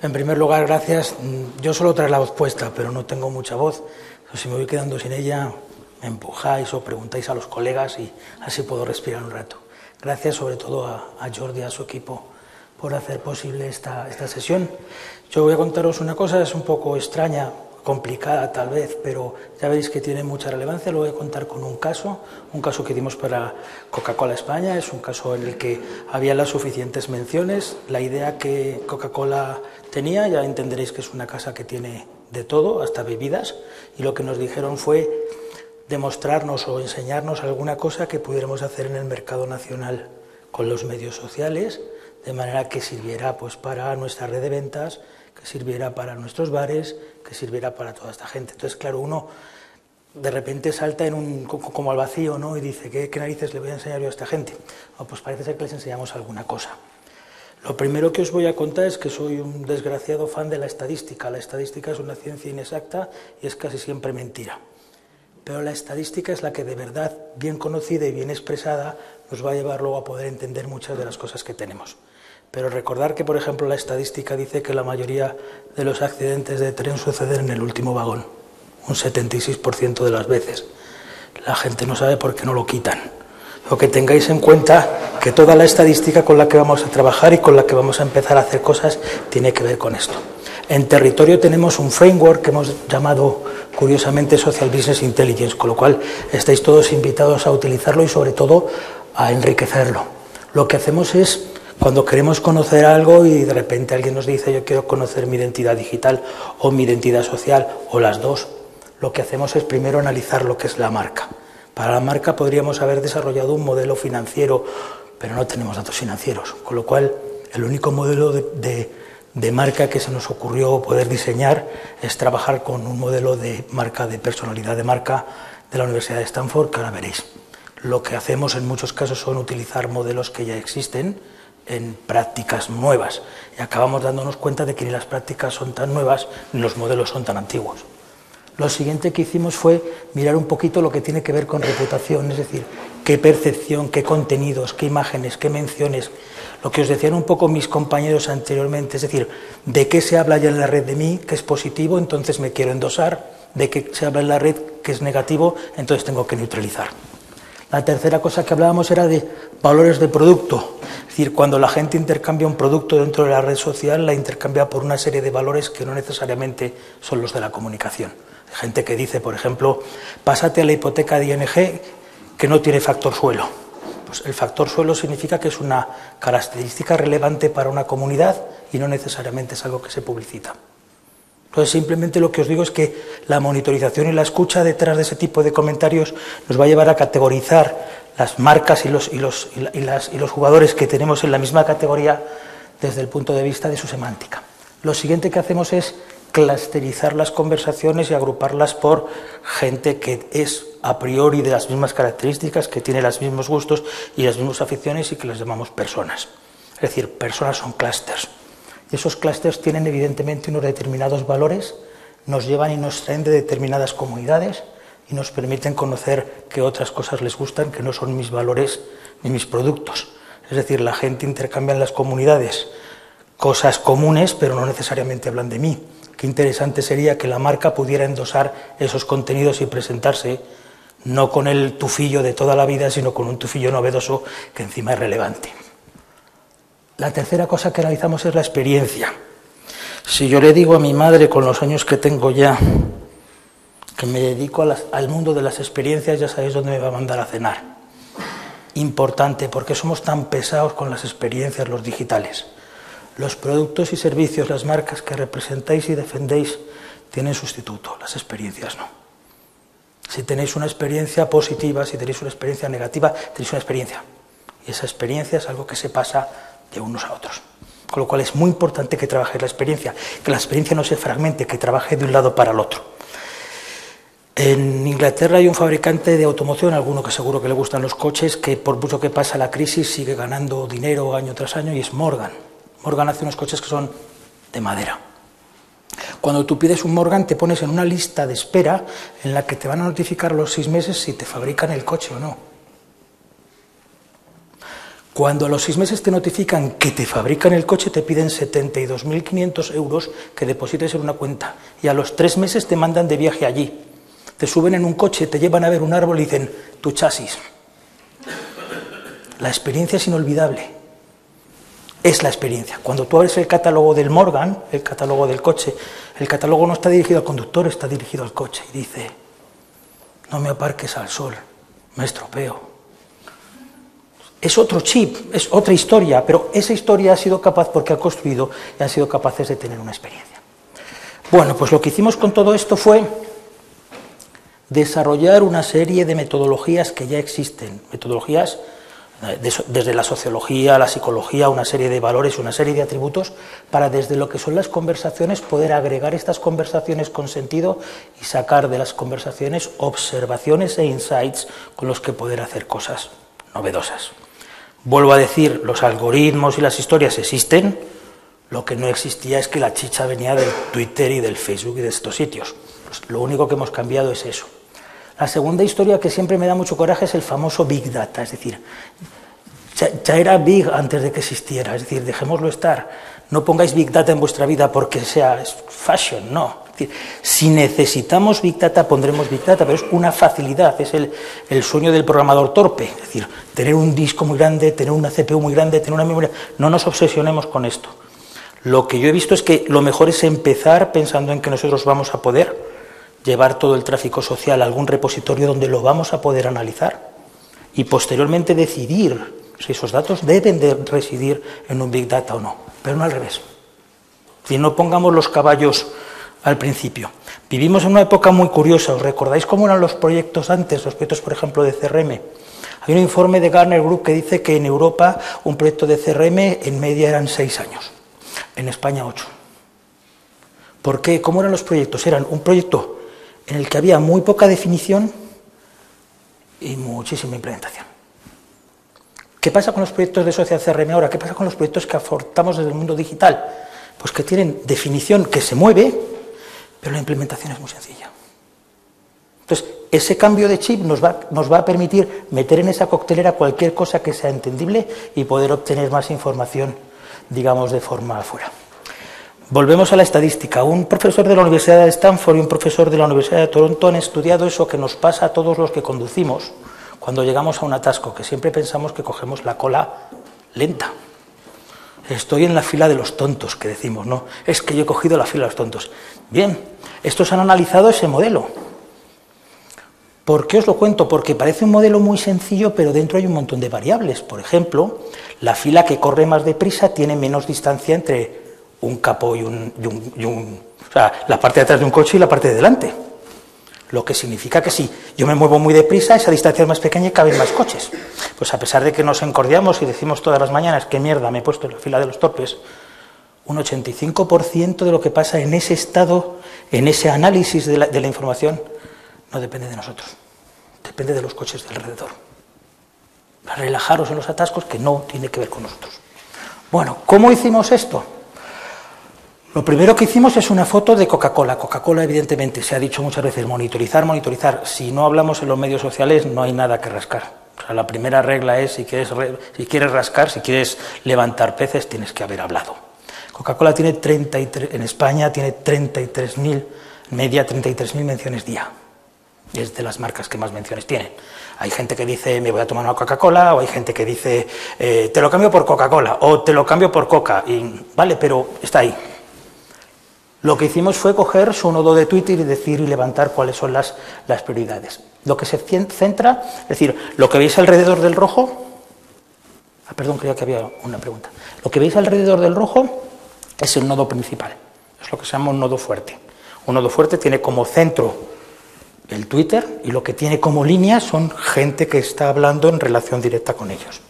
En primer lugar, gracias. Yo suelo traer la voz puesta, pero no tengo mucha voz. Si me voy quedando sin ella, me empujáis o preguntáis a los colegas y así puedo respirar un rato. Gracias sobre todo a Jordi y a su equipo por hacer posible esta sesión. Yo voy a contaros una cosa, es un poco extraña, complicada tal vez, pero ya veréis que tiene mucha relevancia. Lo voy a contar con un caso que dimos para Coca-Cola España. Es un caso en el que había las suficientes menciones. La idea que Coca-Cola tenía, ya entenderéis que es una casa que tiene de todo, hasta bebidas, y lo que nos dijeron fue demostrarnos o enseñarnos alguna cosa que pudiéramos hacer en el mercado nacional con los medios sociales, de manera que sirviera pues para nuestra red de ventas, que sirviera para nuestros bares, que sirviera para toda esta gente. Entonces, claro, uno de repente salta como al vacío, ¿no? Y dice, ¿qué narices le voy a enseñar yo a esta gente? Pues parece ser que les enseñamos alguna cosa. Lo primero que os voy a contar es que soy un desgraciado fan de la estadística. La estadística es una ciencia inexacta y es casi siempre mentira. Pero la estadística es la que de verdad, bien conocida y bien expresada, nos va a llevar luego a poder entender muchas de las cosas que tenemos. Pero recordar que, por ejemplo, la estadística dice que la mayoría de los accidentes de tren suceden en el último vagón, un 76% de las veces. La gente no sabe por qué no lo quitan. O que tengáis en cuenta que toda la estadística con la que vamos a trabajar y con la que vamos a empezar a hacer cosas tiene que ver con esto. En territorio tenemos un framework que hemos llamado curiosamente Social Business Intelligence, con lo cual estáis todos invitados a utilizarlo y sobre todo a enriquecerlo. Lo que hacemos es, cuando queremos conocer algo y de repente alguien nos dice yo quiero conocer mi identidad digital o mi identidad social o las dos, lo que hacemos es primero analizar lo que es la marca. Para la marca podríamos haber desarrollado un modelo financiero, pero no tenemos datos financieros, con lo cual el único modelo de marca que se nos ocurrió poder diseñar es trabajar con un modelo de marca, de personalidad de marca de la Universidad de Stanford, que ahora veréis. Lo que hacemos en muchos casos son utilizar modelos que ya existen en prácticas nuevas y acabamos dándonos cuenta de que ni las prácticas son tan nuevas ni los modelos son tan antiguos. Lo siguiente que hicimos fue mirar un poquito lo que tiene que ver con reputación, es decir, qué percepción, qué contenidos, qué imágenes, qué menciones, lo que os decían un poco mis compañeros anteriormente, es decir, de qué se habla ya en la red de mí, que es positivo, entonces me quiero endosar, de qué se habla en la red, que es negativo, entonces tengo que neutralizar. La tercera cosa que hablábamos era de valores de producto, es decir, cuando la gente intercambia un producto dentro de la red social, la intercambia por una serie de valores que no necesariamente son los de la comunicación. Hay gente que dice, por ejemplo, pásate a la hipoteca de ING que no tiene factor suelo. Pues el factor suelo significa que es una característica relevante para una comunidad y no necesariamente es algo que se publicita. Entonces, simplemente lo que os digo es que la monitorización y la escucha detrás de ese tipo de comentarios nos va a llevar a categorizar las marcas y los jugadores que tenemos en la misma categoría desde el punto de vista de su semántica. Lo siguiente que hacemos es clusterizar las conversaciones y agruparlas por gente que es a priori de las mismas características, que tiene los mismos gustos y las mismas aficiones y que las llamamos personas. Es decir, personas son clústeres. Y esos clústeres tienen evidentemente unos determinados valores, nos llevan y nos traen de determinadas comunidades y nos permiten conocer qué otras cosas les gustan que no son mis valores ni mis productos. Es decir, la gente intercambia en las comunidades cosas comunes, pero no necesariamente hablan de mí. Qué interesante sería que la marca pudiera endosar esos contenidos y presentarse no con el tufillo de toda la vida, sino con un tufillo novedoso que encima es relevante. La tercera cosa que analizamos es la experiencia. Si yo le digo a mi madre, con los años que tengo ya, que me dedico al mundo de las experiencias, ya sabéis dónde me va a mandar a cenar. Importante, porque somos tan pesados con las experiencias, los digitales. Los productos y servicios, las marcas que representáis y defendéis tienen sustituto, las experiencias no. Si tenéis una experiencia positiva, si tenéis una experiencia negativa, tenéis una experiencia. Y esa experiencia es algo que se pasa de unos a otros. Con lo cual es muy importante que trabajéis la experiencia, que la experiencia no se fragmente, que trabaje de un lado para el otro. En Inglaterra hay un fabricante de automoción, alguno que seguro que le gustan los coches, que por mucho que pasa la crisis sigue ganando dinero año tras año, y es Morgan. Morgan hace unos coches que son de madera. Cuando tú pides un Morgan te pones en una lista de espera en la que te van a notificar los 6 meses si te fabrican el coche o no. Cuando a los 6 meses te notifican que te fabrican el coche, te piden 72.500 euros que deposites en una cuenta. Y a los 3 meses te mandan de viaje allí. Te suben en un coche, te llevan a ver un árbol y dicen, tu chasis. La experiencia es inolvidable. Es la experiencia. Cuando tú abres el catálogo del Morgan, el catálogo del coche, el catálogo no está dirigido al conductor, está dirigido al coche. Y dice, no me aparques al sol, me estropeo. Es otro chip, es otra historia, pero esa historia ha sido capaz porque ha construido y han sido capaces de tener una experiencia. Bueno, pues lo que hicimos con todo esto fue desarrollar una serie de metodologías que ya existen, metodologías desde la sociología, la psicología, una serie de valores, una serie de atributos, para desde lo que son las conversaciones poder agregar estas conversaciones con sentido y sacar de las conversaciones observaciones e insights con los que poder hacer cosas novedosas. Vuelvo a decir, los algoritmos y las historias existen, lo que no existía es que la chicha venía del Twitter y del Facebook y de estos sitios. Pues lo único que hemos cambiado es eso. La segunda historia que siempre me da mucho coraje es el famoso Big Data, es decir, ya era Big antes de que existiera, es decir, dejémoslo estar. No pongáis Big Data en vuestra vida porque sea fashion, no. Es decir, si necesitamos Big Data, pondremos Big Data, pero es una facilidad, es el sueño del programador torpe. Es decir, tener un disco muy grande, tener una CPU muy grande, tener una memoria. No nos obsesionemos con esto. Lo que yo he visto es que lo mejor es empezar pensando en que nosotros vamos a poder llevar todo el tráfico social a algún repositorio donde lo vamos a poder analizar y posteriormente decidir si esos datos deben de residir en un Big Data o no, pero no al revés. Si no pongamos los caballos al principio. Vivimos en una época muy curiosa. ¿Os recordáis cómo eran los proyectos antes? Los proyectos, por ejemplo, de CRM. Hay un informe de Gartner Group que dice que en Europa un proyecto de CRM en media eran 6 años. En España 8. ¿Por qué? ¿Cómo eran los proyectos? Eran un proyecto en el que había muy poca definición y muchísima implementación. ¿Qué pasa con los proyectos de sociedad CRM ahora? ¿Qué pasa con los proyectos que aportamos desde el mundo digital? Pues que tienen definición que se mueve, pero la implementación es muy sencilla. Entonces, ese cambio de chip nos va a permitir meter en esa coctelera cualquier cosa que sea entendible y poder obtener más información, digamos, de forma afuera. Volvemos a la estadística. Un profesor de la Universidad de Stanford y un profesor de la Universidad de Toronto han estudiado eso que nos pasa a todos los que conducimos cuando llegamos a un atasco, que siempre pensamos que cogemos la cola lenta. Estoy en la fila de los tontos, que decimos, ¿no? Es que yo he cogido la fila de los tontos. Bien, estos han analizado ese modelo. ¿Por qué os lo cuento? Porque parece un modelo muy sencillo, pero dentro hay un montón de variables. Por ejemplo, la fila que corre más deprisa tiene menos distancia entre un capó y o sea, la parte de atrás de un coche y la parte de delante. Lo que significa que si yo me muevo muy deprisa, esa distancia es más pequeña y caben más coches. Pues a pesar de que nos encordiamos y decimos todas las mañanas qué mierda me he puesto en la fila de los torpes, un 85% de lo que pasa en ese estado, en ese análisis de la información, no depende de nosotros, depende de los coches de alrededor. Relajaros en los atascos, que no tiene que ver con nosotros. Bueno, ¿cómo hicimos esto? Lo primero que hicimos es una foto de Coca-Cola. Coca-Cola, evidentemente, se ha dicho muchas veces, monitorizar, monitorizar. Si no hablamos en los medios sociales, no hay nada que rascar. O sea, la primera regla es, si quieres rascar, si quieres levantar peces, tienes que haber hablado. Coca-Cola tiene 33, en España tiene 33.000, media 33.000 menciones día. Es de las marcas que más menciones tienen. Hay gente que dice, me voy a tomar una Coca-Cola, o hay gente que dice, te lo cambio por Coca-Cola, o te lo cambio por Coca. Y, vale, pero está ahí. Lo que hicimos fue coger su nodo de Twitter y decir y levantar cuáles son las prioridades. Lo que se centra, es decir, lo que veis alrededor del rojo, perdón, creía que había una pregunta. Lo que veis alrededor del rojo es el nodo principal, es lo que se llama un nodo fuerte. Un nodo fuerte tiene como centro el Twitter y lo que tiene como línea son gente que está hablando en relación directa con ellos.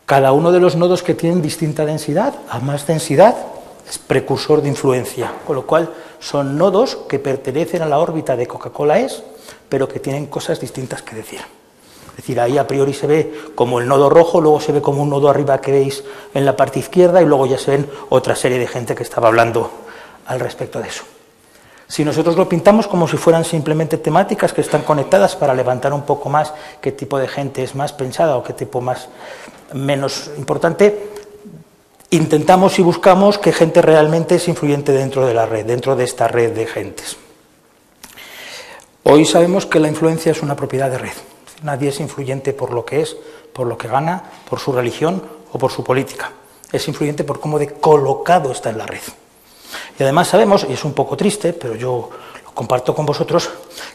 Cada uno de los nodos que tienen distinta densidad, a más densidad, es precursor de influencia, con lo cual son nodos que pertenecen a la órbita de Coca-Cola pero que tienen cosas distintas que decir. Es decir, ahí a priori se ve como el nodo rojo, luego se ve como un nodo arriba que veis en la parte izquierda y luego ya se ven otra serie de gente que estaba hablando al respecto de eso. Si nosotros lo pintamos como si fueran simplemente temáticas que están conectadas para levantar un poco más qué tipo de gente es más pensada o qué tipo más menos importante, intentamos y buscamos que gente realmente es influyente dentro de la red, dentro de esta red de gentes. Hoy sabemos que la influencia es una propiedad de red. Nadie es influyente por lo que es, por lo que gana, por su religión o por su política. Es influyente por cómo de colocado está en la red. Y además sabemos, y es un poco triste, pero yo lo comparto con vosotros,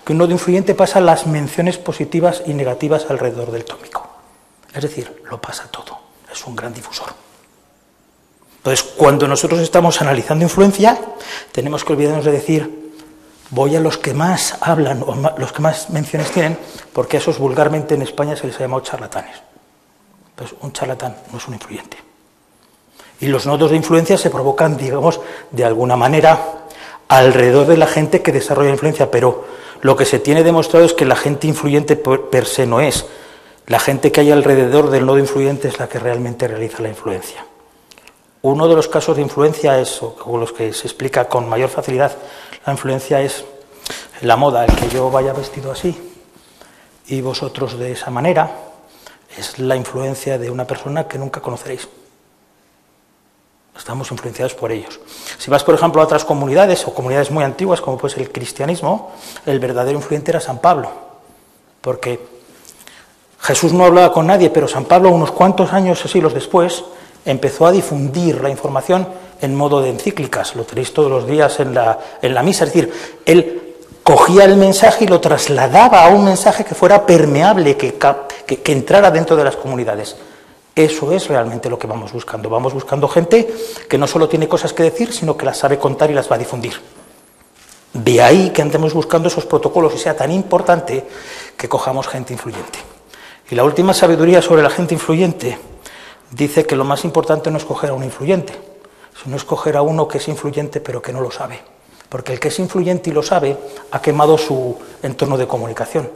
que un nodo influyente pasa las menciones positivas y negativas alrededor del tópico. Es decir, lo pasa todo. Es un gran difusor. Entonces, cuando nosotros estamos analizando influencia, tenemos que olvidarnos de decir, voy a los que más hablan o los que más menciones tienen, porque a esos vulgarmente en España se les ha llamado charlatanes. Pues un charlatán no es un influyente. Y los nodos de influencia se provocan, digamos, de alguna manera alrededor de la gente que desarrolla influencia, pero lo que se tiene demostrado es que la gente influyente per se no es. La gente que hay alrededor del nodo influyente es la que realmente realiza la influencia. Uno de los casos de influencia es, o los que se explica con mayor facilidad, la influencia es la moda, el que yo vaya vestido así y vosotros de esa manera, es la influencia de una persona que nunca conoceréis. Estamos influenciados por ellos. Si vas, por ejemplo, a otras comunidades o comunidades muy antiguas, como pues el cristianismo, el verdadero influyente era San Pablo, porque Jesús no hablaba con nadie, pero San Pablo, unos cuantos años, siglos después, empezó a difundir la información en modo de encíclicas. Lo tenéis todos los días en la misa. Es decir, él cogía el mensaje y lo trasladaba a un mensaje que fuera permeable, que entrara dentro de las comunidades. Eso es realmente lo que vamos buscando. Vamos buscando gente que no solo tiene cosas que decir, sino que las sabe contar y las va a difundir. De ahí que andemos buscando esos protocolos y sea tan importante que cojamos gente influyente. Y la última sabiduría sobre la gente influyente dice que lo más importante no es coger a un influyente, sino escoger a uno que es influyente pero que no lo sabe. Porque el que es influyente y lo sabe ha quemado su entorno de comunicación.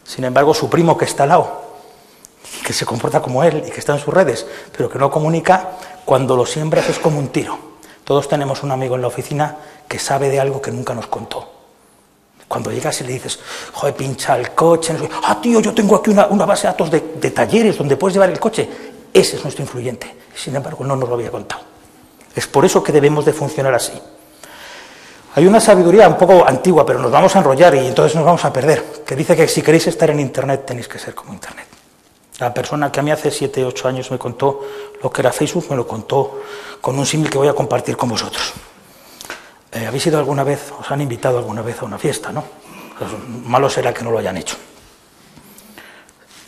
Sin embargo, su primo que está al lado, que se comporta como él y que está en sus redes, pero que no comunica, cuando lo siembras es como un tiro. Todos tenemos un amigo en la oficina que sabe de algo que nunca nos contó. Cuando llegas y le dices, joder, pincha el coche, no sé, tío, yo tengo aquí una base de datos de talleres donde puedes llevar el coche. Ese es nuestro influyente. Sin embargo, no nos lo había contado. Es por eso que debemos de funcionar así. Hay una sabiduría un poco antigua, pero nos vamos a enrollar y entonces nos vamos a perder, que dice que si queréis estar en Internet tenéis que ser como Internet. La persona que a mí hace 7, 8 años me contó lo que era Facebook, me lo contó con un símil que voy a compartir con vosotros. ¿Habéis ido alguna vez, os han invitado alguna vez a una fiesta, no? Pues malo será que no lo hayan hecho.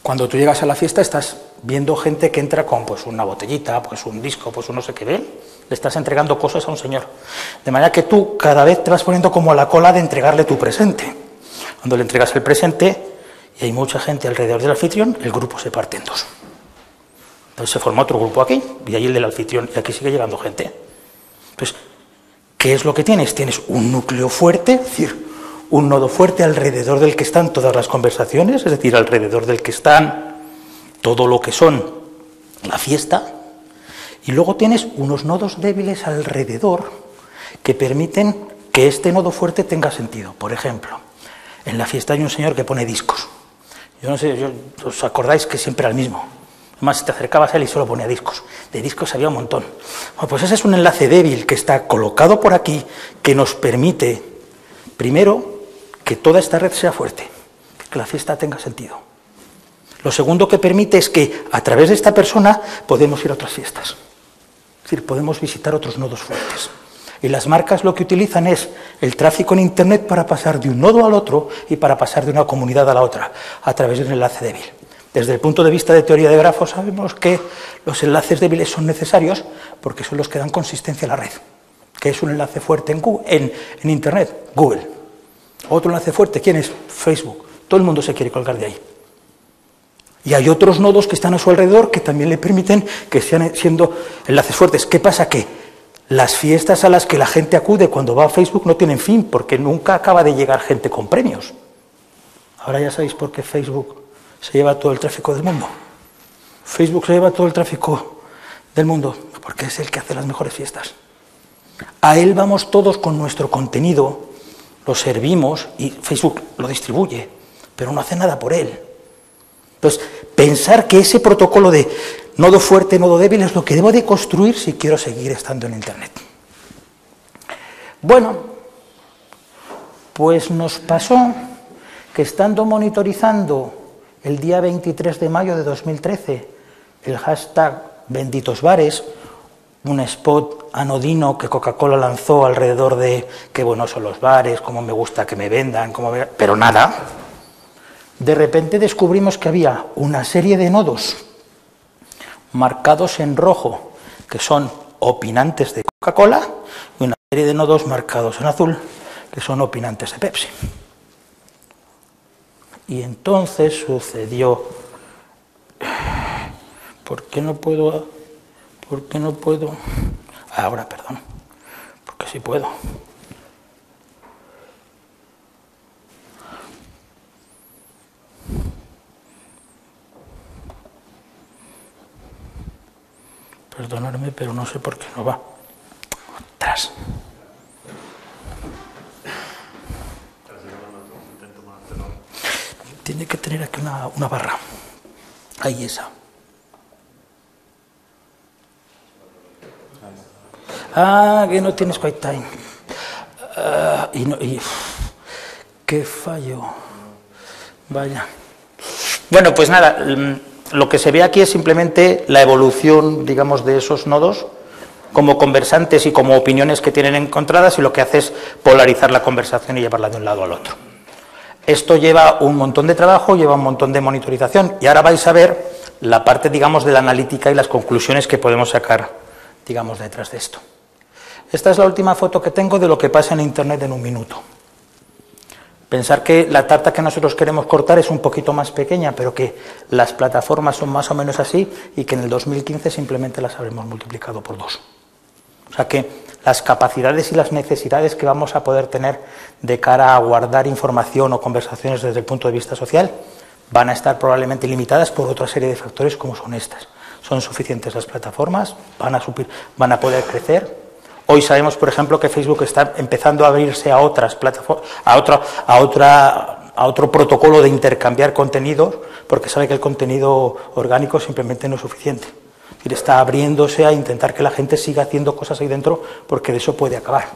Cuando tú llegas a la fiesta estás viendo gente que entra con pues una botellita, pues un disco, pues un no sé qué ve, le estás entregando cosas a un señor. De manera que tú cada vez te vas poniendo como a la cola de entregarle tu presente. Cuando le entregas el presente y hay mucha gente alrededor del anfitrión, el grupo se parte en dos. Entonces se forma otro grupo aquí y ahí el del anfitrión y aquí sigue llegando gente. Entonces, ¿qué es lo que tienes? Tienes un núcleo fuerte, es decir, un nodo fuerte alrededor del que están todas las conversaciones, es decir, alrededor del que están todo lo que son la fiesta, y luego tienes unos nodos débiles alrededor que permiten que este nodo fuerte tenga sentido. Por ejemplo, en la fiesta hay un señor que pone discos. Yo no sé, ¿os acordáis que siempre era el mismo? Además, te acercabas a él y solo ponía discos. De discos había un montón. Bueno, pues ese es un enlace débil que está colocado por aquí, que nos permite, primero, que toda esta red sea fuerte, que la fiesta tenga sentido. Lo segundo que permite es que, a través de esta persona, podemos ir a otras fiestas. Es decir, podemos visitar otros nodos fuertes. Y las marcas lo que utilizan es el tráfico en Internet para pasar de un nodo al otro y para pasar de una comunidad a la otra, a través de un enlace débil. Desde el punto de vista de teoría de grafos sabemos que los enlaces débiles son necesarios porque son los que dan consistencia a la red. ¿Qué es un enlace fuerte en Internet? Google. Otro enlace fuerte, ¿quién es? Facebook. Todo el mundo se quiere colgar de ahí. Y hay otros nodos que están a su alrededor que también le permiten que sean siendo enlaces fuertes. ¿Qué pasa? Que las fiestas a las que la gente acude cuando va a Facebook no tienen fin, porque nunca acaba de llegar gente con premios. Ahora ya sabéis por qué Facebook se lleva todo el tráfico del mundo. Facebook se lleva todo el tráfico del mundo porque es el que hace las mejores fiestas. A él vamos todos con nuestro contenido, lo servimos y Facebook lo distribuye, pero no hace nada por él. Entonces, pensar que ese protocolo de Nodo fuerte, nodo débil es lo que debo de construir si quiero seguir estando en Internet. Bueno, pues nos pasó que estando monitorizando el día 23 de mayo de 2013 el hashtag #benditosbares, un spot anodino que Coca-Cola lanzó alrededor de qué buenos son los bares, cómo me gusta que me vendan, pero nada. De repente descubrimos que había una serie de nodos marcados en rojo, que son opinantes de Coca-Cola, y una serie de nodos marcados en azul, que son opinantes de Pepsi. Y entonces sucedió... ¿Por qué no puedo? Ahora, perdón, porque sí puedo. Perdonadme, pero no sé por qué no va. Atrás. Tiene que tener aquí una barra. Ahí esa. Ah, que no tienes QuickTime. Qué fallo. Vaya. Bueno, pues nada, lo que se ve aquí es simplemente la evolución, digamos, de esos nodos como conversantes y como opiniones que tienen encontradas, y lo que hace es polarizar la conversación y llevarla de un lado al otro. Esto lleva un montón de trabajo, lleva un montón de monitorización, y ahora vais a ver la parte, digamos, de la analítica y las conclusiones que podemos sacar, digamos, detrás de esto. Esta es la última foto que tengo de lo que pasa en Internet en un minuto. Pensar que la tarta que nosotros queremos cortar es un poquito más pequeña, pero que las plataformas son más o menos así, y que en el 2015 simplemente las habremos multiplicado por 2. O sea que las capacidades y las necesidades que vamos a poder tener de cara a guardar información o conversaciones desde el punto de vista social van a estar probablemente limitadas por otra serie de factores como son estas. Son suficientes las plataformas, van a poder crecer. Hoy sabemos, por ejemplo, que Facebook está empezando a abrirse a otras plataformas, a otro protocolo de intercambiar contenidos, porque sabe que el contenido orgánico simplemente no es suficiente. Es decir, está abriéndose a intentar que la gente siga haciendo cosas ahí dentro, porque de eso puede acabar.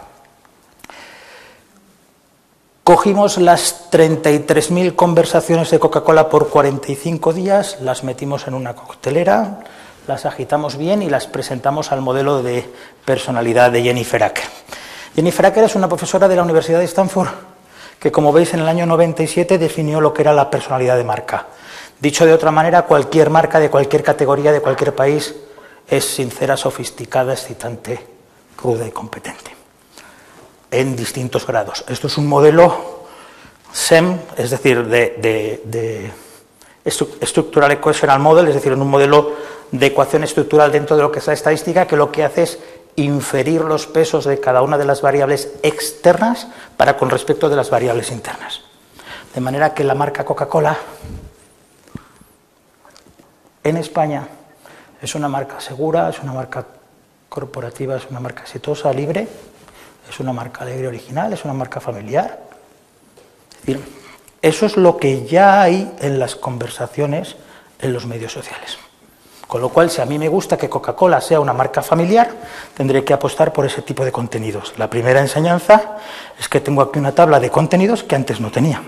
Cogimos las 33.000 conversaciones de Coca-Cola por 45 días, las metimos en una coctelera, las agitamos bien y las presentamos al modelo de personalidad de Jennifer Acker. Jennifer Acker es una profesora de la Universidad de Stanford que, como veis, en el año 97 definió lo que era la personalidad de marca. Dicho de otra manera, cualquier marca de cualquier categoría, de cualquier país, es sincera, sofisticada, excitante, cruda y competente, en distintos grados. Esto es un modelo SEM, es decir, de Structural Equational Model, es decir, en un modelo de ecuación estructural dentro de lo que es la estadística, que lo que hace es inferir los pesos de cada una de las variables externas para con respecto de las variables internas. De manera que la marca Coca-Cola en España es una marca segura, es una marca corporativa, es una marca exitosa, libre, es una marca alegre, original, es una marca familiar. Es decir, eso es lo que ya hay en las conversaciones en los medios sociales. Con lo cual, si a mí me gusta que Coca-Cola sea una marca familiar, tendré que apostar por ese tipo de contenidos. La primera enseñanza es que tengo aquí una tabla de contenidos que antes no tenía.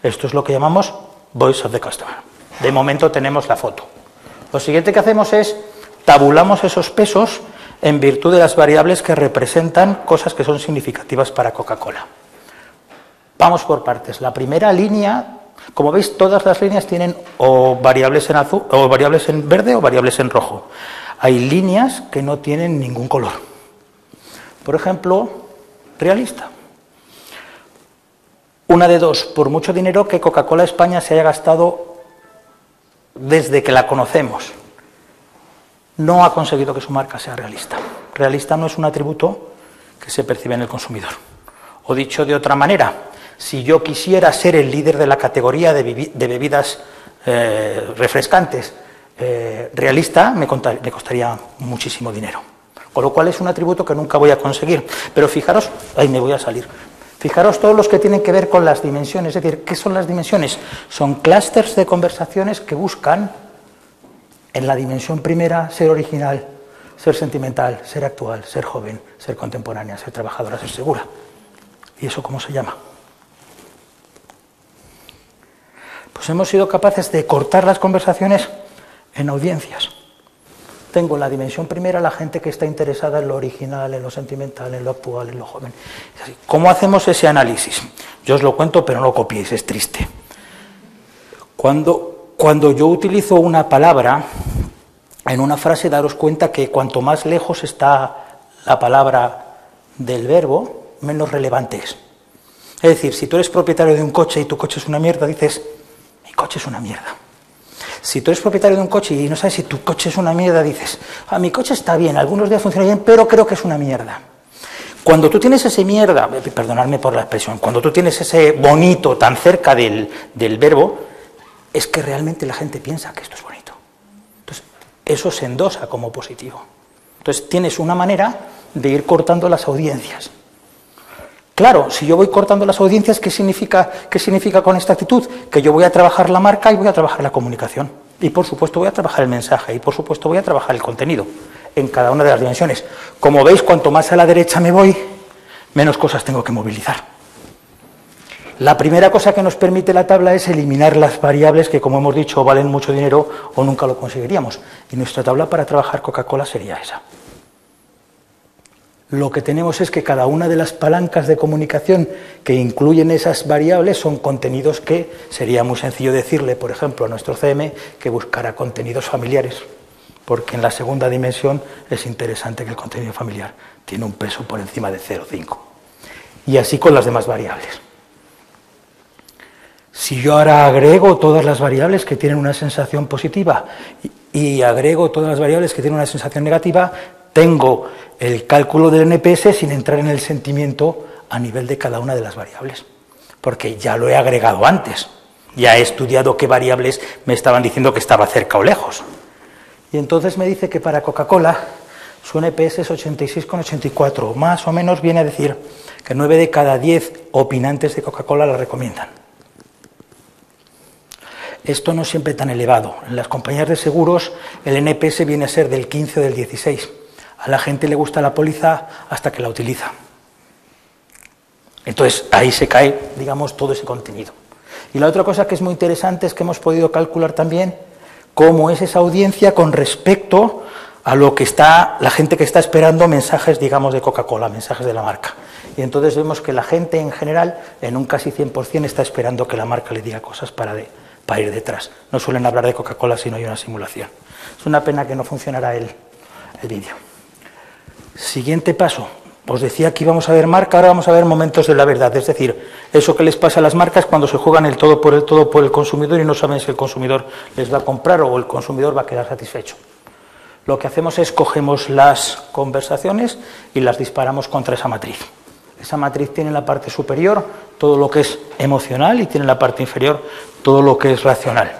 Esto es lo que llamamos Voice of the Customer. De momento tenemos la foto. Lo siguiente que hacemos es tabulamos esos pesos en virtud de las variables que representan cosas que son significativas para Coca-Cola. Vamos por partes. La primera línea, como veis, todas las líneas tienen o variables en azul, o variables en verde, o variables en rojo. Hay líneas que no tienen ningún color. Por ejemplo, realista. Una de dos, por mucho dinero que Coca-Cola España se haya gastado desde que la conocemos, no ha conseguido que su marca sea realista. Realista no es un atributo que se percibe en el consumidor. O dicho de otra manera, si yo quisiera ser el líder de la categoría de bebidas refrescantes realista, me costaría muchísimo dinero. Con lo cual es un atributo que nunca voy a conseguir. Pero fijaros, ahí me voy a salir. Fijaros todos los que tienen que ver con las dimensiones. Es decir, ¿qué son las dimensiones? Son clústeres de conversaciones que buscan En la dimensión primera, ser original, ser sentimental, ser actual, ser joven, ser contemporánea, ser trabajadora, ser segura. ¿Y eso cómo se llama? Pues hemos sido capaces de cortar las conversaciones en audiencias. Tengo en la dimensión primera la gente que está interesada en lo original, en lo sentimental, en lo actual, en lo joven. ¿Cómo hacemos ese análisis? Yo os lo cuento, pero no lo copiéis, es triste. Cuando yo utilizo una palabra en una frase, daros cuenta que cuanto más lejos está la palabra del verbo, menos relevante es. Es decir, si tú eres propietario de un coche y tu coche es una mierda, dices, mi coche es una mierda. Si tú eres propietario de un coche y no sabes si tu coche es una mierda, dices, mi coche está bien, algunos días funciona bien, pero creo que es una mierda. Cuando tú tienes ese mierda, perdonadme por la expresión, cuando tú tienes ese bonito tan cerca del verbo, es que realmente la gente piensa que esto es bonito. Entonces, eso se endosa como positivo. Entonces, tienes una manera de ir cortando las audiencias. Claro, si yo voy cortando las audiencias, ¿qué significa con esta actitud? Que yo voy a trabajar la marca y voy a trabajar la comunicación. Y por supuesto voy a trabajar el mensaje y por supuesto voy a trabajar el contenido en cada una de las dimensiones. Como veis, cuanto más a la derecha me voy, menos cosas tengo que movilizar. La primera cosa que nos permite la tabla es eliminar las variables que, como hemos dicho, valen mucho dinero o nunca lo conseguiríamos. Y nuestra tabla para trabajar Coca-Cola sería esa. Lo que tenemos es que cada una de las palancas de comunicación que incluyen esas variables son contenidos que sería muy sencillo decirle, por ejemplo, a nuestro CM que buscara contenidos familiares, porque en la segunda dimensión es interesante que el contenido familiar tiene un peso por encima de 0,5. Y así con las demás variables. Si yo ahora agrego todas las variables que tienen una sensación positiva y agrego todas las variables que tienen una sensación negativa, tengo el cálculo del NPS sin entrar en el sentimiento a nivel de cada una de las variables, porque ya lo he agregado antes, ya he estudiado qué variables me estaban diciendo que estaba cerca o lejos. Y entonces me dice que para Coca-Cola su NPS es 86,84, más o menos viene a decir que 9 de cada 10 opinantes de Coca-Cola la recomiendan. Esto no es siempre tan elevado. En las compañías de seguros el NPS viene a ser del 15 o del 16. A la gente le gusta la póliza hasta que la utiliza. Entonces ahí se cae, digamos, todo ese contenido. Y la otra cosa que es muy interesante es que hemos podido calcular también cómo es esa audiencia con respecto a lo que está la gente que está esperando mensajes, digamos, de Coca-Cola, mensajes de la marca. Y entonces vemos que la gente en general, en un casi 100%, está esperando que la marca le diga cosas para ir detrás. No suelen hablar de Coca-Cola si no hay una simulación. Es una pena que no funcionara el vídeo. Siguiente paso. Os decía que íbamos a ver marca, ahora vamos a ver momentos de la verdad. Es decir, eso que les pasa a las marcas cuando se juegan el todo por el consumidor y no saben si el consumidor les va a comprar o el consumidor va a quedar satisfecho. Lo que hacemos es cogemos las conversaciones y las disparamos contra esa matriz. Esa matriz tiene en la parte superior todo lo que es emocional y tiene en la parte inferior todo lo que es racional.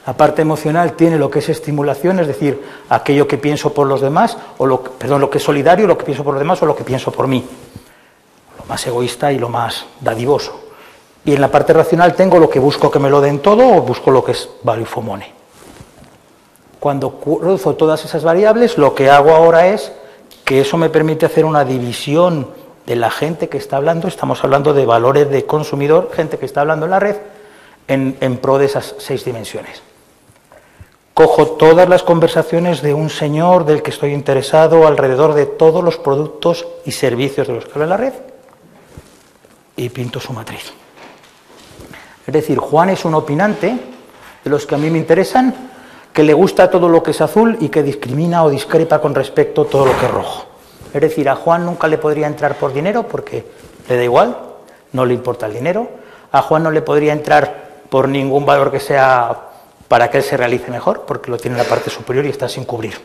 La parte emocional tiene lo que es estimulación, es decir, aquello que pienso por los demás, o lo que es solidario, lo que pienso por los demás o lo que pienso por mí. Lo más egoísta y lo más dadivoso. Y en la parte racional tengo lo que busco que me lo den todo o busco lo que es value for money. Cuando cruzo todas esas variables, lo que hago ahora es que eso me permite hacer una división de la gente que está hablando, estamos hablando de valores de consumidor, gente que está hablando en la red, en pro de esas 6 dimensiones. Cojo todas las conversaciones de un señor del que estoy interesado alrededor de todos los productos y servicios de los que habla la red y pinto su matriz. Es decir, Juan es un opinante de los que a mí me interesan, que le gusta todo lo que es azul y que discrimina o discrepa con respecto a todo lo que es rojo. Es decir, a Juan nunca le podría entrar por dinero porque le da igual, no le importa el dinero. A Juan no le podría entrar por ningún valor que sea para que él se realice mejor, porque lo tiene en la parte superior y está sin cubrir.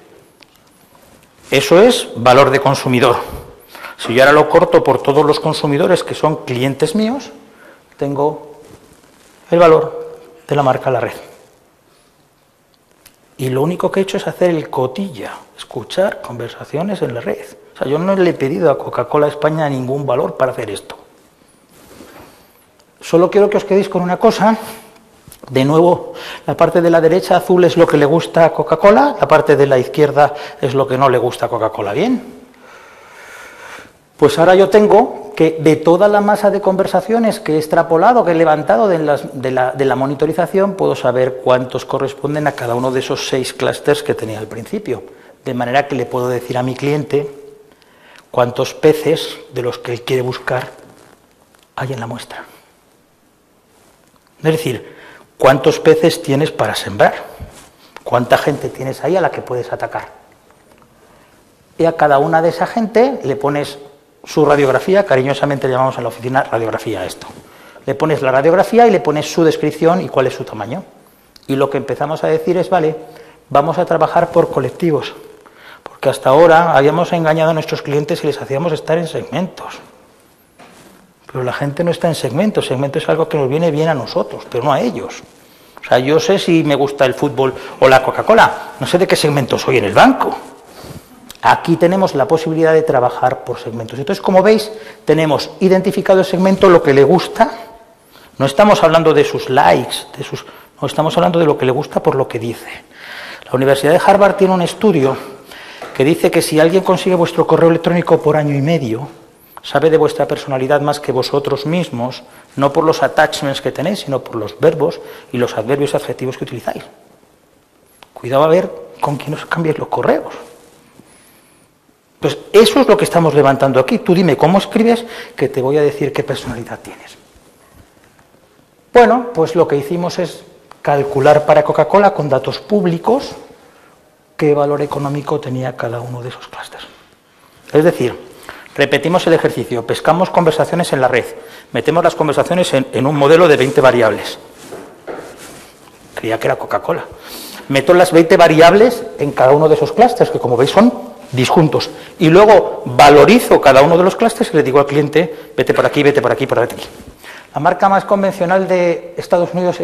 Eso es valor de consumidor. Si yo ahora lo corto por todos los consumidores que son clientes míos, tengo el valor de la marca a la red. Y lo único que he hecho es hacer el cotilla, escuchar conversaciones en la red. O sea, yo no le he pedido a Coca-Cola España ningún valor para hacer esto. Solo quiero que os quedéis con una cosa. De nuevo, la parte de la derecha azul es lo que le gusta a Coca-Cola, la parte de la izquierda es lo que no le gusta a Coca-Cola. Bien. Pues ahora yo tengo que de toda la masa de conversaciones que he extrapolado, que he levantado de la monitorización, puedo saber cuántos corresponden a cada uno de esos 6 clústeres que tenía al principio. De manera que le puedo decir a mi cliente cuántos peces de los que él quiere buscar hay en la muestra. Es decir, cuántos peces tienes para sembrar, cuánta gente tienes ahí a la que puedes atacar. Y a cada una de esa gente le pones su radiografía, cariñosamente le llamamos en la oficina radiografía a esto. Le pones la radiografía y le pones su descripción y cuál es su tamaño. Y lo que empezamos a decir es, vale, vamos a trabajar por colectivos, porque hasta ahora habíamos engañado a nuestros clientes y les hacíamos estar en segmentos. Pero la gente no está en segmentos, segmento es algo que nos viene bien a nosotros, pero no a ellos. O sea, yo sé si me gusta el fútbol o la Coca-Cola, no sé de qué segmento soy en el banco. Aquí tenemos la posibilidad de trabajar por segmentos. Entonces, como veis, tenemos identificado el segmento, lo que le gusta. No estamos hablando de sus likes, no estamos hablando de lo que le gusta por lo que dice. La Universidad de Harvard tiene un estudio que dice que si alguien consigue vuestro correo electrónico por año y medio, sabe de vuestra personalidad más que vosotros mismos, no por los attachments que tenéis, sino por los verbos y los adverbios y adjetivos que utilizáis. Cuidado a ver con quién os cambiáis los correos. Pues eso es lo que estamos levantando aquí. Tú dime cómo escribes, que te voy a decir qué personalidad tienes. Bueno, pues lo que hicimos es calcular para Coca-Cola con datos públicos qué valor económico tenía cada uno de esos clústeres. Es decir, repetimos el ejercicio, pescamos conversaciones en la red, metemos las conversaciones en un modelo de 20 variables. Creía que era Coca-Cola. Meto las 20 variables en cada uno de esos clústeres, que como veis son disjuntos, y luego valorizo cada uno de los clústeres y le digo al cliente, vete por aquí, vete por aquí, vete aquí. La marca más convencional de Estados Unidos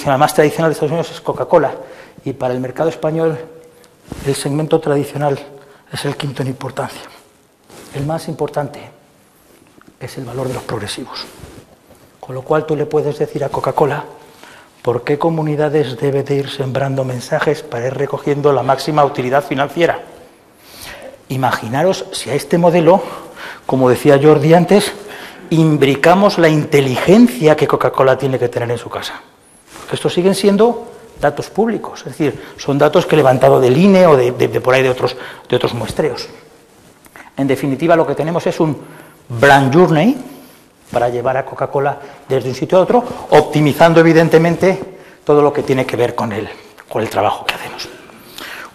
más tradicional de Estados Unidos es Coca-Cola, y para el mercado español el segmento tradicional es el quinto en importancia. El más importante es el valor de los progresivos. Con lo cual tú le puedes decir a Coca-Cola por qué comunidades debe de ir sembrando mensajes para ir recogiendo la máxima utilidad financiera. Imaginaros si a este modelo, como decía Jordi antes, imbricamos la inteligencia que Coca-Cola tiene que tener en su casa. Porque estos siguen siendo datos públicos, es decir, son datos que he levantado del INE o de por ahí de otros muestreos. En definitiva, lo que tenemos es un brand journey para llevar a Coca-Cola desde un sitio a otro, optimizando evidentemente todo lo que tiene que ver con el trabajo que hacemos.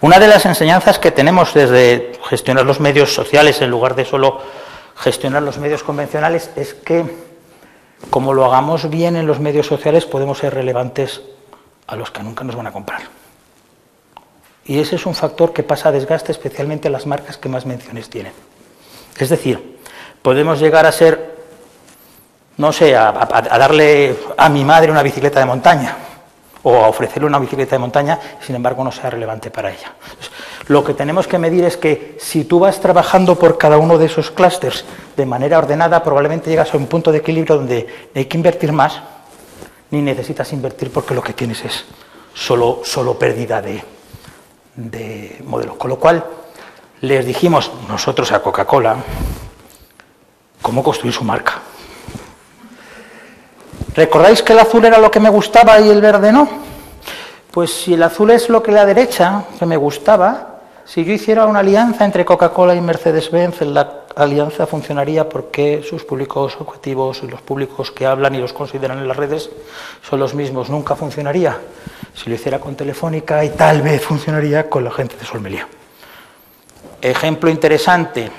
Una de las enseñanzas que tenemos desde gestionar los medios sociales en lugar de solo gestionar los medios convencionales es que, como lo hagamos bien en los medios sociales, podemos ser relevantes a los que nunca nos van a comprar. Y ese es un factor que pasa a desgaste especialmente a las marcas que más menciones tienen. Es decir, podemos llegar a ser, no sé, a darle a mi madre una bicicleta de montaña o a ofrecerle una bicicleta de montaña, sin embargo no sea relevante para ella. Entonces, lo que tenemos que medir es que si tú vas trabajando por cada uno de esos clústeres de manera ordenada, probablemente llegas a un punto de equilibrio donde hay que invertir más, ni necesitas invertir porque lo que tienes es solo pérdida de modelos. Con lo cual, les dijimos nosotros a Coca-Cola cómo construir su marca. ¿Recordáis que el azul era lo que me gustaba y el verde no? Pues si el azul es lo que la derecha, que me gustaba, si yo hiciera una alianza entre Coca-Cola y Mercedes-Benz, la alianza funcionaría porque sus públicos objetivos y los públicos que hablan y los consideran en las redes son los mismos. Nunca funcionaría si lo hiciera con Telefónica y tal vez funcionaría con la gente de Solmelia. Ejemplo interesante,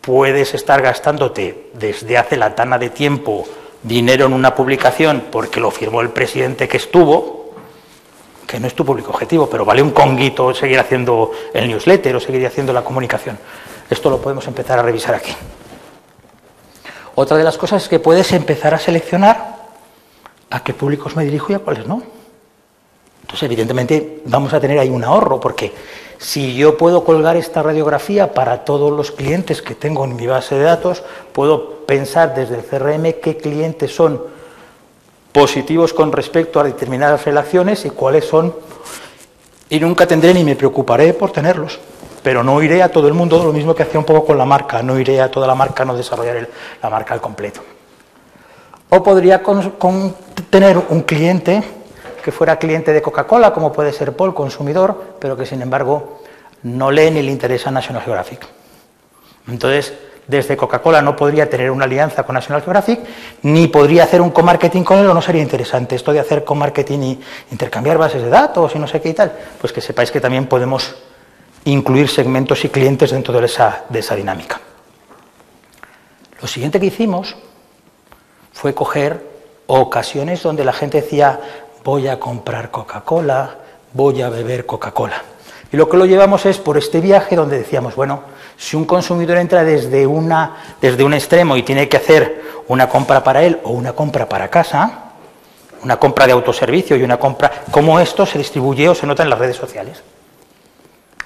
puedes estar gastándote desde hace la tana de tiempo dinero en una publicación porque lo firmó el presidente que estuvo, que no es tu público objetivo, pero vale un conguito seguir haciendo el newsletter o seguir haciendo la comunicación. Esto lo podemos empezar a revisar aquí. Otra de las cosas es que puedes empezar a seleccionar a qué públicos me dirijo y a cuáles no. Entonces, evidentemente, vamos a tener ahí un ahorro, porque si yo puedo colgar esta radiografía para todos los clientes que tengo en mi base de datos, puedo pensar desde el CRM qué clientes son positivos con respecto a determinadas relaciones y cuáles son, y nunca tendré ni me preocuparé por tenerlos, pero no iré a todo el mundo, lo mismo que hacía un poco con la marca, no iré a toda la marca, no desarrollar la marca al completo. O podría tener un cliente que fuera cliente de Coca-Cola, como puede ser Paul, consumidor, pero que sin embargo no lee ni le interesa National Geographic. Entonces, desde Coca-Cola no podría tener una alianza con National Geographic, ni podría hacer un co-marketing con él, o no sería interesante. Esto de hacer co-marketing y intercambiar bases de datos y no sé qué y tal, pues que sepáis que también podemos incluir segmentos y clientes dentro de esa dinámica. Lo siguiente que hicimos fue coger ocasiones donde la gente decía: voy a comprar Coca-Cola, voy a beber Coca-Cola. Y lo que lo llevamos es por este viaje donde decíamos, bueno, si un consumidor entra desde un extremo y tiene que hacer una compra para él o una compra para casa, una compra de autoservicio y una compra, ¿cómo esto se distribuye o se nota en las redes sociales?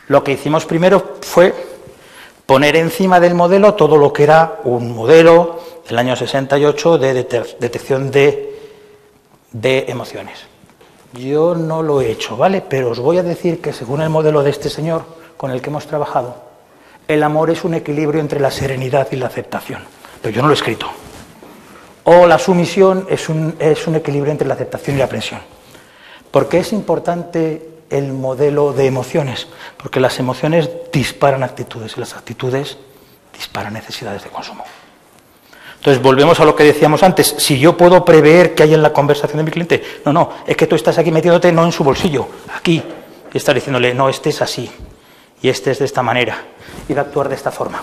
Lo que hicimos primero fue poner encima del modelo todo lo que era un modelo del año 68 de detección de emociones. Yo no lo he hecho, ¿vale? Pero os voy a decir que según el modelo de este señor con el que hemos trabajado, el amor es un equilibrio entre la serenidad y la aceptación. Pero yo no lo he escrito. O la sumisión es un equilibrio entre la aceptación y la aprensión. ¿Por qué es importante el modelo de emociones? Porque las emociones disparan actitudes y las actitudes disparan necesidades de consumo. Entonces, volvemos a lo que decíamos antes. Si yo puedo prever qué hay en la conversación de mi cliente, no, es que tú estás aquí metiéndote no en su bolsillo, aquí. Y estás diciéndole, no, este es así, y este es de esta manera, y va a actuar de esta forma.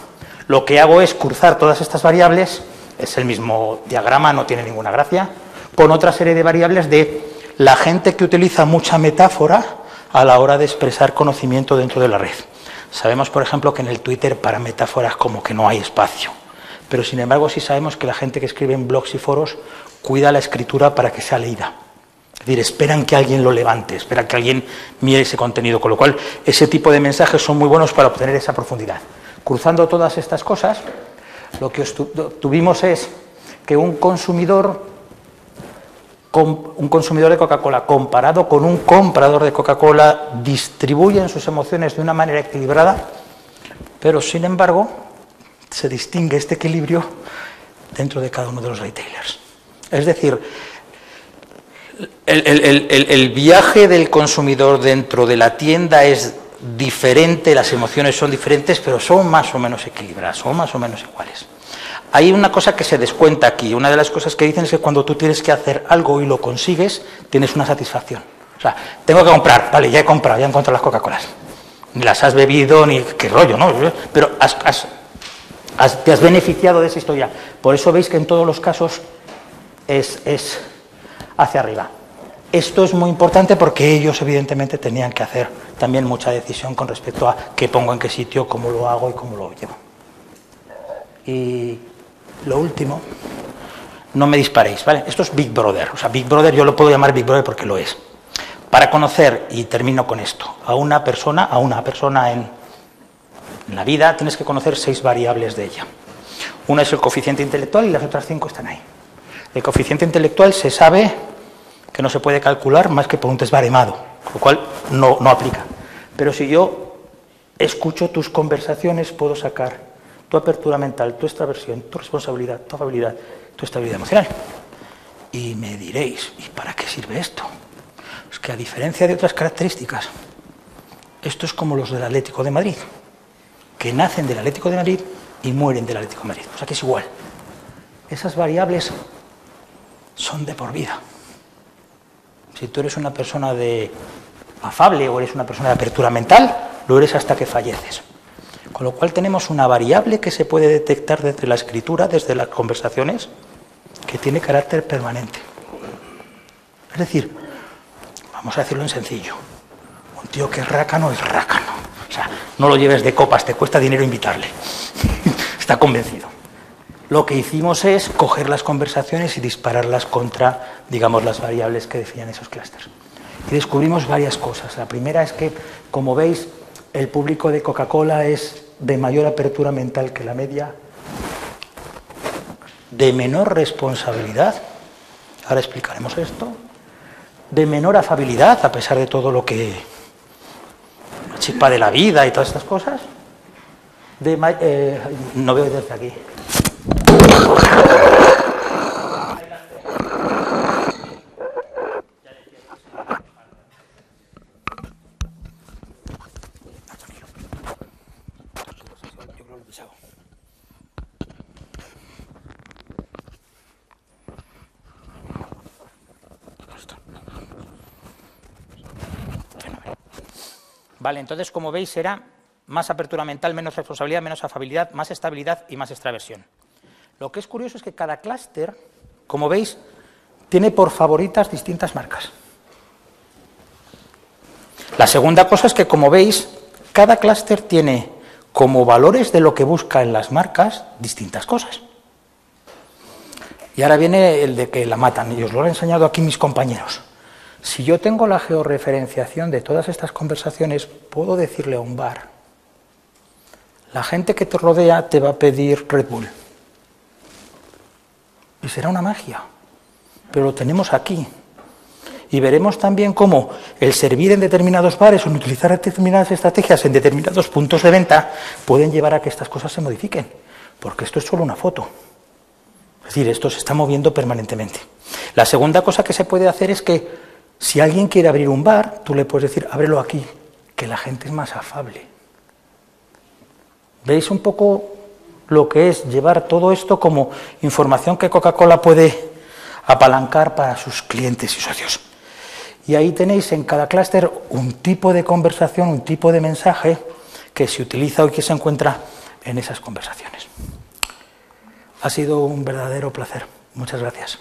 Lo que hago es cruzar todas estas variables, es el mismo diagrama, no tiene ninguna gracia, con otra serie de variables de la gente que utiliza mucha metáfora a la hora de expresar conocimiento dentro de la red. Sabemos, por ejemplo, que en el Twitter para metáforas como que no hay espacio. Pero, sin embargo, sí sabemos que la gente que escribe en blogs y foros cuida la escritura para que sea leída. Es decir, esperan que alguien lo levante, esperan que alguien mire ese contenido, con lo cual ese tipo de mensajes son muy buenos para obtener esa profundidad. Cruzando todas estas cosas, lo que tuvimos es que un consumidor de Coca-Cola comparado con un comprador de Coca-Cola distribuyen sus emociones de una manera equilibrada, pero, sin embargo, se distingue este equilibrio dentro de cada uno de los retailers. Es decir, el viaje del consumidor dentro de la tienda es diferente, las emociones son diferentes, pero son más o menos equilibradas, son más o menos iguales. Hay una cosa que se descuenta aquí. Una de las cosas que dicen es que cuando tú tienes que hacer algo y lo consigues, tienes una satisfacción. O sea, tengo que comprar, vale, ya he comprado, ya he encontrado las Coca-Colas. Ni las has bebido, ni qué rollo, ¿no? Pero te has beneficiado de esa historia. Por eso veis que en todos los casos es hacia arriba. Esto es muy importante porque ellos evidentemente tenían que hacer también mucha decisión con respecto a qué pongo en qué sitio, cómo lo hago y cómo lo llevo. Y lo último, no me disparéis, ¿vale? Esto es Big Brother. O sea, Big Brother yo lo puedo llamar Big Brother porque lo es. Para conocer, y termino con esto, a una persona en la vida tienes que conocer 6 variables de ella. Una es el coeficiente intelectual y las otras 5 están ahí. El coeficiente intelectual se sabe que no se puede calcular más que por un test baremado, con lo cual no aplica. Pero si yo escucho tus conversaciones, puedo sacar tu apertura mental, tu extraversión, tu responsabilidad, tu afabilidad, tu estabilidad emocional. Y me diréis, ¿y para qué sirve esto? Es que a diferencia de otras características, esto es como los del Atlético de Madrid, que nacen del Atlético de Madrid y mueren del Atlético de Madrid. O sea que es igual. Esas variables son de por vida. Si tú eres una persona afable o eres una persona de apertura mental, lo eres hasta que falleces. Con lo cual tenemos una variable que se puede detectar desde la escritura, desde las conversaciones, que tiene carácter permanente. Es decir, vamos a decirlo en sencillo, un tío que es rácano es rácano. O sea, no lo lleves de copas, te cuesta dinero invitarle. Está convencido. Lo que hicimos es coger las conversaciones y dispararlas contra, digamos, las variables que definen esos clústeres. Y descubrimos varias cosas. La primera es que, como veis, el público de Coca-Cola es de mayor apertura mental que la media, de menor responsabilidad, ahora explicaremos esto, de menor afabilidad, a pesar de todo lo que... la chispa de la vida y todas estas cosas, no veo desde aquí. Vale, entonces, como veis, era más apertura mental, menos responsabilidad, menos afabilidad, más estabilidad y más extraversión. Lo que es curioso es que cada clúster, como veis, tiene por favoritas distintas marcas. La segunda cosa es que, como veis, cada clúster tiene como valores de lo que busca en las marcas distintas cosas. Y ahora viene el de que la matan, y os lo han enseñado aquí mis compañeros. Si yo tengo la georreferenciación de todas estas conversaciones, puedo decirle a un bar, la gente que te rodea te va a pedir Red Bull. Y será una magia, pero lo tenemos aquí. Y veremos también cómo el servir en determinados bares o en utilizar determinadas estrategias en determinados puntos de venta pueden llevar a que estas cosas se modifiquen, porque esto es solo una foto. Es decir, esto se está moviendo permanentemente. La segunda cosa que se puede hacer es que si alguien quiere abrir un bar, tú le puedes decir, ábrelo aquí, que la gente es más afable. ¿Veis un poco lo que es llevar todo esto como información que Coca-Cola puede apalancar para sus clientes y socios? Y ahí tenéis en cada clúster un tipo de conversación, un tipo de mensaje que se utiliza o que se encuentra en esas conversaciones. Ha sido un verdadero placer. Muchas gracias.